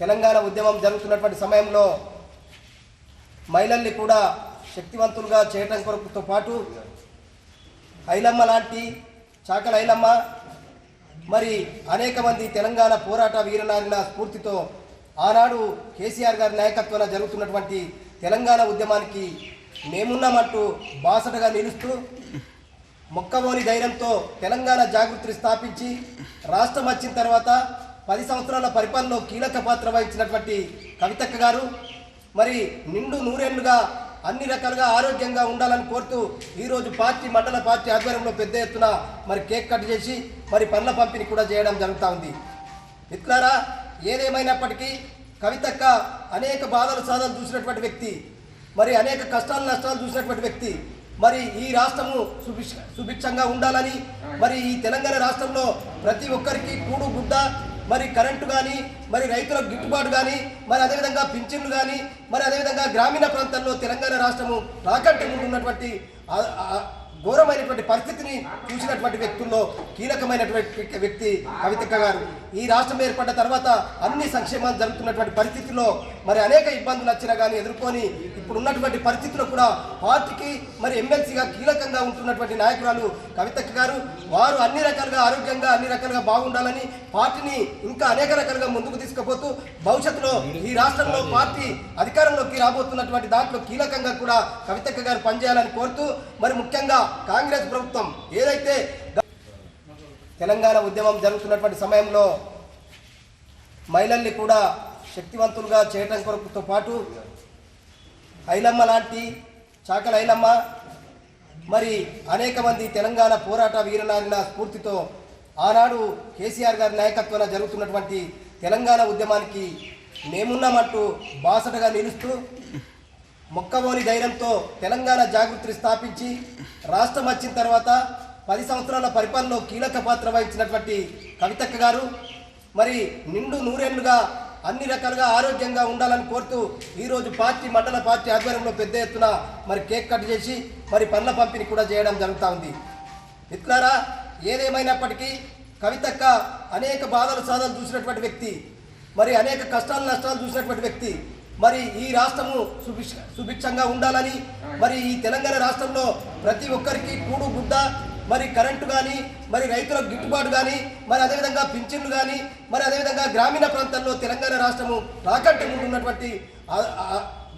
తెలంగాణ ఉద్యమం జరుగుతున్నటువంటి సమయంలో మహిళల్ని కూడా శక్తివంతులుగా చేయడం కొరకుతో పాటు ఐలమ్మ లాంటి చాకల ఐలమ్మ మరి అనేక మంది తెలంగాణ పోరాట వీరనారిన స్ఫూర్తితో ఆనాడు కేసీఆర్ గారి నాయకత్వంలో జరుగుతున్నటువంటి తెలంగాణ ఉద్యమానికి మేమున్నామంటూ బాసటగా నిలుస్తూ మొక్కవోని ధైర్యంతో తెలంగాణ జాగృతిని స్థాపించి రాష్ట్రం వచ్చిన తర్వాత 10 సంవత్సరాల పరిపాలనలో కీలక పాత్ర వహించినటువంటి కవితక్క గారు మరి నిండు నూరేళ్లుగా అన్ని రకాలుగా ఆరోగ్యంగా ఉండాలని కోరుతూ ఈరోజు మండల పార్టీ ఆధ్వర్యంలో పెద్ద ఎత్తున మరి కేక్ కట్ చేసి మరి పండ్ల పంపిణీ కూడా చేయడం జరుగుతూ ఉంది. మిత్రులారా, ఏదేమైనప్పటికీ కవితక్క అనేక బాధలు సాధలు చూసినటువంటి వ్యక్తి, మరి అనేక కష్టాలు నష్టాలు చూసినటువంటి వ్యక్తి. మరి ఈ రాష్ట్రము సుభిక్షంగా ఉండాలని, మరి ఈ తెలంగాణ రాష్ట్రంలో ప్రతి ఒక్కరికి కూడు గుడ్డ, మరి కరెంటు కానీ, మరి రైతులకు గిట్టుబాటు కానీ, మరి అదేవిధంగా పింఛన్లు కానీ, మరి అదేవిధంగా గ్రామీణ ప్రాంతాల్లో తెలంగాణ రాష్ట్రము రాకంటే ముందు ఉన్నటువంటి ఘోరమైనటువంటి పరిస్థితిని చూసినటువంటి వ్యక్తుల్లో కీలకమైనటువంటి వ్యక్తి కవితక్క గారు. ఈ రాష్ట్రం ఏర్పడ్డ తర్వాత అన్ని సంక్షేమాలు జరుగుతున్నటువంటి పరిస్థితుల్లో మరి అనేక ఇబ్బందులు వచ్చినా కానీ ఎదుర్కొని ఇప్పుడు ఉన్నటువంటి పరిస్థితుల్లో కూడా పార్టీకి మరి ఎమ్మెల్సీగా కీలకంగా ఉంటున్నటువంటి నాయకురాలు కవితక్క గారు. వారు అన్ని రకాలుగా ఆరోగ్యంగా అన్ని రకాలుగా బాగుండాలని పార్టీని ఇంకా అనేక రకాలుగా ముందుకు తీసుకుపోతూ భవిష్యత్తులో ఈ రాష్ట్రంలో పార్టీ అధికారంలోకి రాబోతున్నటువంటి దాంట్లో కీలకంగా కూడా కవితక్క గారు పనిచేయాలని కోరుతూ మరి ముఖ్యంగా కాంగ్రెస్ ప్రభుత్వం ఏదైతే తెలంగాణ ఉద్యమం జరుగుతున్నటువంటి సమయంలో మహిళల్ని కూడా శక్తివంతులుగా చేయడం కొరకుతో పాటు ఐలమ్మ లాంటి చాకల ఐలమ్మ మరి అనేక మంది తెలంగాణ పోరాట వీరనారిన స్ఫూర్తితో ఆనాడు కేసీఆర్ గారి నాయకత్వంలో జరుగుతున్నటువంటి తెలంగాణ ఉద్యమానికి మేమున్నామంటూ బాసటగా నిలుస్తూ మొక్కవోని ధైర్యంతో తెలంగాణ జాగృతిని స్థాపించి రాష్ట్రం వచ్చిన తర్వాత 10 సంవత్సరాల పరిపాలనలో కీలక పాత్ర వహించినటువంటి కవితక్క గారు మరి నిండు నూరేళ్లుగా అన్ని రకాలుగా ఆరోగ్యంగా ఉండాలని కోరుతూ ఈరోజు మండల పార్టీ ఆధ్వర్యంలో పెద్ద ఎత్తున మరి కేక్ కట్ చేసి మరి పండ్ల పంపిణీ కూడా చేయడం జరుగుతూ ఉంది. మిత్రులారా, ఏదేమైనప్పటికీ కవితక్క అనేక బాధలు సాధలు చూసినటువంటి వ్యక్తి, మరి అనేక కష్టాలు నష్టాలు చూసినటువంటి వ్యక్తి. మరి ఈ రాష్ట్రము సుభిక్షంగా ఉండాలని, మరి ఈ తెలంగాణ రాష్ట్రంలో ప్రతి ఒక్కరికి కూడు గుడ్డ, మరి కరెంటు కానీ, మరి రైతులకు గిట్టుబాటు కానీ, మరి అదేవిధంగా పింఛన్లు కానీ, మరి అదేవిధంగా గ్రామీణ ప్రాంతాల్లో తెలంగాణ రాష్ట్రము రాకంటే ముందు ఉన్నటువంటి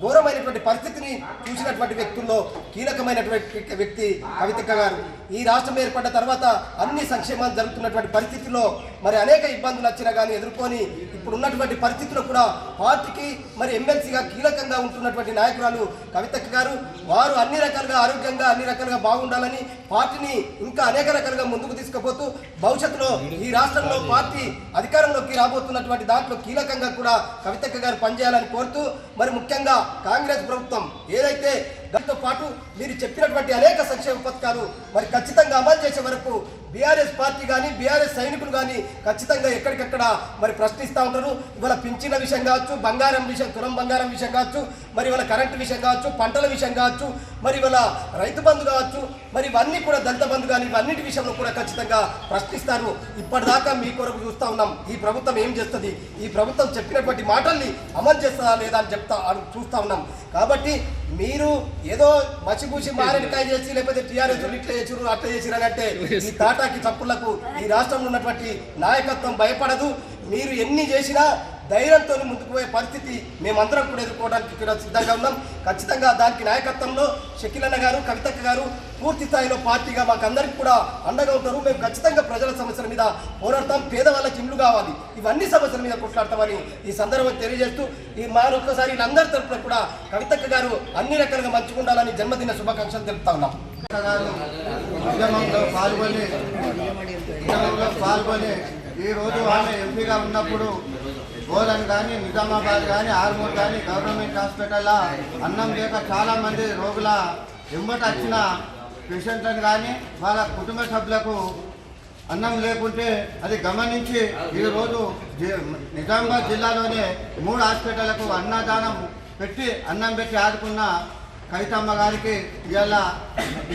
ఘోరమైనటువంటి పరిస్థితిని చూసినటువంటి వ్యక్తుల్లో కీలకమైనటువంటి వ్యక్తి కవితక్క గారు. ఈ రాష్ట్రం ఏర్పడ్డ తర్వాత అన్ని సంక్షేమాలు జరుగుతున్నటువంటి పరిస్థితుల్లో మరి అనేక ఇబ్బందులు వచ్చినా కానీ ఎదుర్కొని ఇప్పుడు ఉన్నటువంటి పరిస్థితుల్లో కూడా పార్టీకి మరి ఎమ్మెల్సీగా కీలకంగా ఉంటున్నటువంటి నాయకురాలు కవితక్క గారు. వారు అన్ని రకాలుగా ఆరోగ్యంగా అన్ని రకాలుగా బాగుండాలని పార్టీని ఇంకా అనేక రకాలుగా ముందుకు తీసుకుపోతూ భవిష్యత్తులో ఈ రాష్ట్రంలో పార్టీ అధికారంలోకి రాబోతున్నటువంటి దాంట్లో కీలకంగా కూడా కవితక్క గారు పనిచేయాలని కోరుతూ మరి ముఖ్యంగా కాంగ్రెస్ ప్రభుత్వం ఏదైతే దాంతో పాటు మీరు చెప్పినటువంటి అనేక సంక్షేమ పథకాలు మరి ఖచ్చితంగా అమలు చేసే వరకు బీఆర్ఎస్ పార్టీ కానీ బీఆర్ఎస్ సైనికులు కానీ ఖచ్చితంగా ఎక్కడికక్కడ మరి ప్రశ్నిస్తూ ఉంటారు. ఇవాళ పింఛన్ల విషయం కావచ్చు, బంగారం విషయం, తులం బంగారం విషయం కావచ్చు, మరి ఇవాళ కరెంటు విషయం కావచ్చు, పంటల విషయం కావచ్చు, మరి ఇవాళ రైతు బంధు కావచ్చు, మరి ఇవన్నీ కూడా దళిత బంధు కానీ ఇవన్నిటి విషయంలో కూడా ఖచ్చితంగా ప్రశ్నిస్తారు. ఇప్పటిదాకా మీ కొరకు చూస్తూ ఉన్నాం ఈ ప్రభుత్వం ఏం చేస్తుంది, ఈ ప్రభుత్వం చెప్పినటువంటి మాటల్ని అమలు చేస్తుందా లేదా అని చూస్తూ ఉన్నాం. కాబట్టి మీరు ఏదో మసిపూసి మారేడుకాయ చేసి లేకపోతే టీఆర్ఎస్ ఇట్లా చేసిరు అట్లా చేసిరు అంటే ఈ తాటాకి తప్పులకు ఈ రాష్ట్రంలో ఉన్నటువంటి నాయకత్వం భయపడదు. మీరు ఎన్ని చేసినా ధైర్యంతో ముందుకు పోయే పరిస్థితి మేమందరం కూడా ఎదుర్కోవడానికి కూడా సిద్ధంగా ఉన్నాం. ఖచ్చితంగా దానికి నాయకత్వంలో షకీలన్న గారు, కవితక్క గారు పూర్తి స్థాయిలో పార్టీగా మాకు అందరికీ కూడా అండగా ఉంటారు. మేము ఖచ్చితంగా ప్రజల సమస్యల మీద పోరాడతాం. పేదవాళ్ళకి ఇల్లు కావాలి, ఇవన్నీ సమస్యల మీద కొట్లాడతామని ఈ సందర్భంగా తెలియజేస్తూ ఈ మరొకసారి వీళ్ళందరి తరఫున కూడా కవితక్క గారు అన్ని రకాలుగా మంచిగా ఉండాలని జన్మదిన శుభాకాంక్షలు తెలుపుతా ఉన్నాం. ఉద్యమంలో పాల్గొని ఈరోజు ఆమె ఎంపీగా ఉన్నప్పుడు గోరన్ కానీ నిజామాబాద్ కానీ ఆర్మూర్ కానీ గవర్నమెంట్ హాస్పిటల్లో అన్నం లేక చాలామంది రోగుల ఎంబట వచ్చిన పేషెంట్లను కానీ వాళ్ళ కుటుంబ సభ్యులకు అన్నం లేకుంటే అది గమనించి ఈరోజు నిజామాబాద్ జిల్లాలోనే 3 హాస్పిటళ్లకు అన్నదానం పెట్టి అన్నం పెట్టి ఆదుకున్న కవితమ్మ గారికి ఇవాళ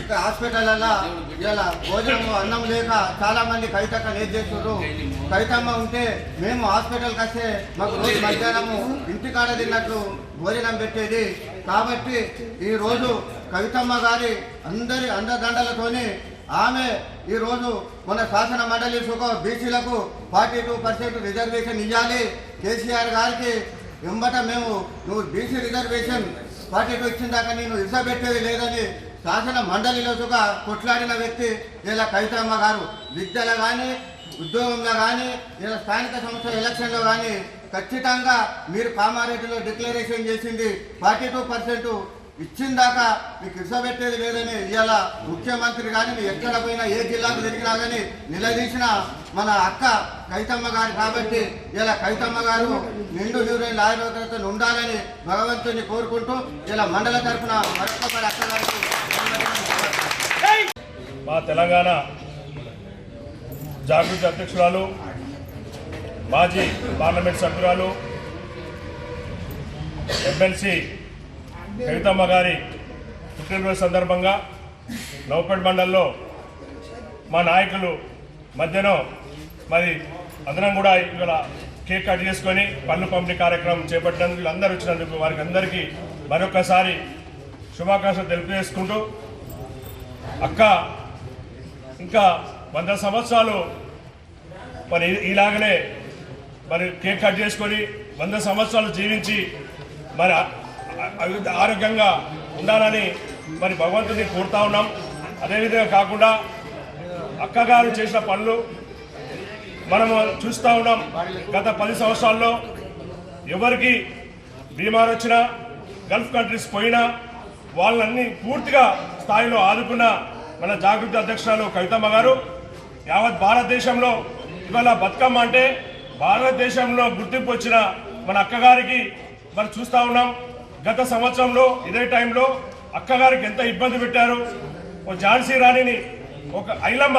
ఇక్కడ హాస్పిటల్లో ఇవాళ భోజనము అన్నం లేక చాలా మంది కవితక్క లేట్ చేస్తున్నారు. కవితమ్మ ఉంటే మేము హాస్పిటల్కి వస్తే మాకు రోజు మధ్యాహ్నము ఇంటికాడ తిన్నట్లు భోజనం పెట్టేది. కాబట్టి ఈరోజు కవితమ్మ గారి అందరి అండదండలతోని ఆమె ఈరోజు మన శాసన మండలి బీసీలకు 42% రిజర్వేషన్ ఇవ్వాలి. కేసీఆర్ గారికి వెంబట మేము నువ్వు బీసీ రిజర్వేషన్ 42 ఇచ్చిన దాకా నేను ఇసబెట్టేది లేదని శాసన మండలిలో కొట్లాడిన వ్యక్తి ఇలా కవితమ్మ గారు. విద్యలో కానీ ఉద్యోగంలో కానీ ఇలా స్థానిక సంస్థ ఎలక్షన్లో కానీ ఖచ్చితంగా మీరు కామారెడ్డిలో డిక్లరేషన్ చేసింది 42% ఇచ్చిన దాకా మీకు ఇసబెట్టేది లేదని ఇవాళ ముఖ్యమంత్రి కానీ ఎక్కడ పోయినా ఏ జిల్లాకు తిరిగినా కానీ నిలదీసిన మన అక్క కవితమ్మ గారు. కాబట్టి ఇలా కవితమ్మ గారు నిండు నూరేళ్ళ ఆరోగ్యతను ఉండాలని భగవంతుని కోరుకుంటూ ఇలా మండల తరఫున మరొకసారి అక్క గారికి మా తెలంగాణ జాగృతి అధ్యక్షురాలు మాజీ పార్లమెంట్ సభ్యురాలు ఎమ్మెల్సీ కవితమ్మ గారి పుట్టినరోజు సందర్భంగా నౌపేట్ మండలంలో మా నాయకులు మధ్యాహ్నం మరి అందరం కూడా ఇవాళ కేక్ కట్ చేసుకొని పళ్ళు పంపిణీ కార్యక్రమం చేపట్టినందుకు వీళ్ళందరూ వచ్చినందుకు వారికి అందరికీ మరొకసారి శుభాకాంక్షలు తెలియజేసుకుంటూ అక్క ఇంకా 100 సంవత్సరాలు మరి ఇలాగనే మరి కేక్ కట్ చేసుకొని 100 సంవత్సరాలు జీవించి మరి ఆరోగ్యంగా ఉండాలని మరి భగవంతుని కోరుతా ఉన్నాం. అదేవిధంగా కాకుండా అక్కగారు చేసిన పనులు మనము చూస్తూ ఉన్నాం. గత 10 సంవత్సరాల్లో ఎవరికి బీమార్ వచ్చినా గల్ఫ్ కంట్రీస్ పోయినా వాళ్ళన్నీ పూర్తిగా స్థాయిలో ఆదుకున్న మన జాగృతి అధ్యక్షురాలు కవితమ్మ గారు యావత్ భారతదేశంలో ఇవాళ బతుకమ్మ అంటే భారతదేశంలో గుర్తింపు వచ్చిన మన అక్కగారికి మరి చూస్తూ ఉన్నాం. గత సంవత్సరంలో ఇదే టైంలో అక్కగారికి ఎంత ఇబ్బంది పెట్టారు. ఒక ఝాన్సీ రాణిని ఒక ఐలమ్మ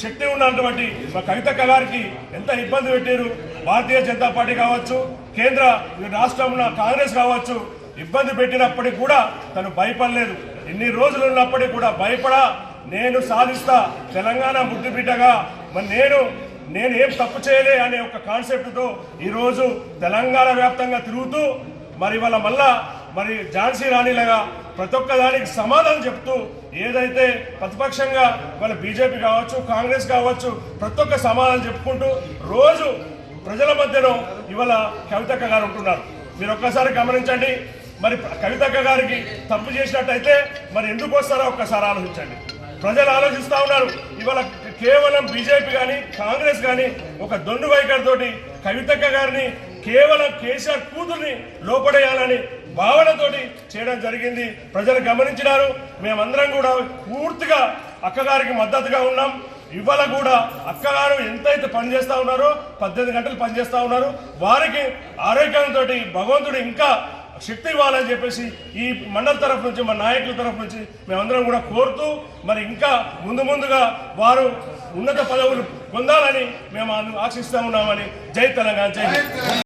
శక్తి ఉన్నటువంటి మా కవితక్క గారికి ఎంత ఇబ్బంది పెట్టారు. భారతీయ జనతా పార్టీ కావచ్చు, కేంద్ర రాష్ట్రంలో కాంగ్రెస్ కావచ్చు, ఇబ్బంది పెట్టినప్పటికీ కూడా తను భయపడలేదు. ఇన్ని రోజులు ఉన్నప్పటికీ కూడా భయపడా నేను సాధిస్తా తెలంగాణ ముద్దు బిడ్డగా మరి నేను ఏం తప్పు చేయలే అనే ఒక కాన్సెప్ట్తో ఈరోజు తెలంగాణ వ్యాప్తంగా తిరుగుతూ మరి వాళ్ళ మళ్ళా మరి ఝాన్సీ రాణిలాగా ప్రతి ఒక్క దానికి సమాధానం చెప్తూ ఏదైతే ప్రతిపక్షంగా వాళ్ళ బీజేపీ కావచ్చు, కాంగ్రెస్ కావచ్చు, ప్రతి ఒక్క సమాధానం చెప్పుకుంటూ రోజు ప్రజల మధ్యలో ఇవాళ కవితక్క గారు ఉంటున్నారు. మీరు ఒక్కసారి గమనించండి. మరి కవితక్క గారికి తప్పు చేసినట్టయితే మరి ఎందుకు వస్తారో ఒక్కసారి ఆలోచించండి. ప్రజలు ఆలోచిస్తూ ఉన్నారు. ఇవాళ కేవలం బీజేపీ కానీ కాంగ్రెస్ కానీ ఒక దొండు వైఖరితోటి కవితక్క గారిని కేవలం కేసీఆర్ కూతుర్ని లోపడేయాలని భావనతోటి చేయడం జరిగింది. ప్రజలు గమనించినారు. మేమందరం కూడా పూర్తిగా అక్కగారికి మద్దతుగా ఉన్నాం. ఇవాళ కూడా అక్కగారు ఎంతైతే పనిచేస్తూ ఉన్నారో 18 గంటలు పనిచేస్తూ ఉన్నారు. వారికి ఆరోగ్యంతో భగవంతుడు ఇంకా శక్తి ఇవ్వాలని చెప్పేసి ఈ మండల తరఫు నుంచి మన నాయకుల తరఫు నుంచి మేమందరం కూడా కోరుతూ మరి ఇంకా ముందుగా వారు ఉన్నత పదవులు పొందాలని మేము ఆశిస్తూ ఉన్నామని. జై తెలంగాణ, జై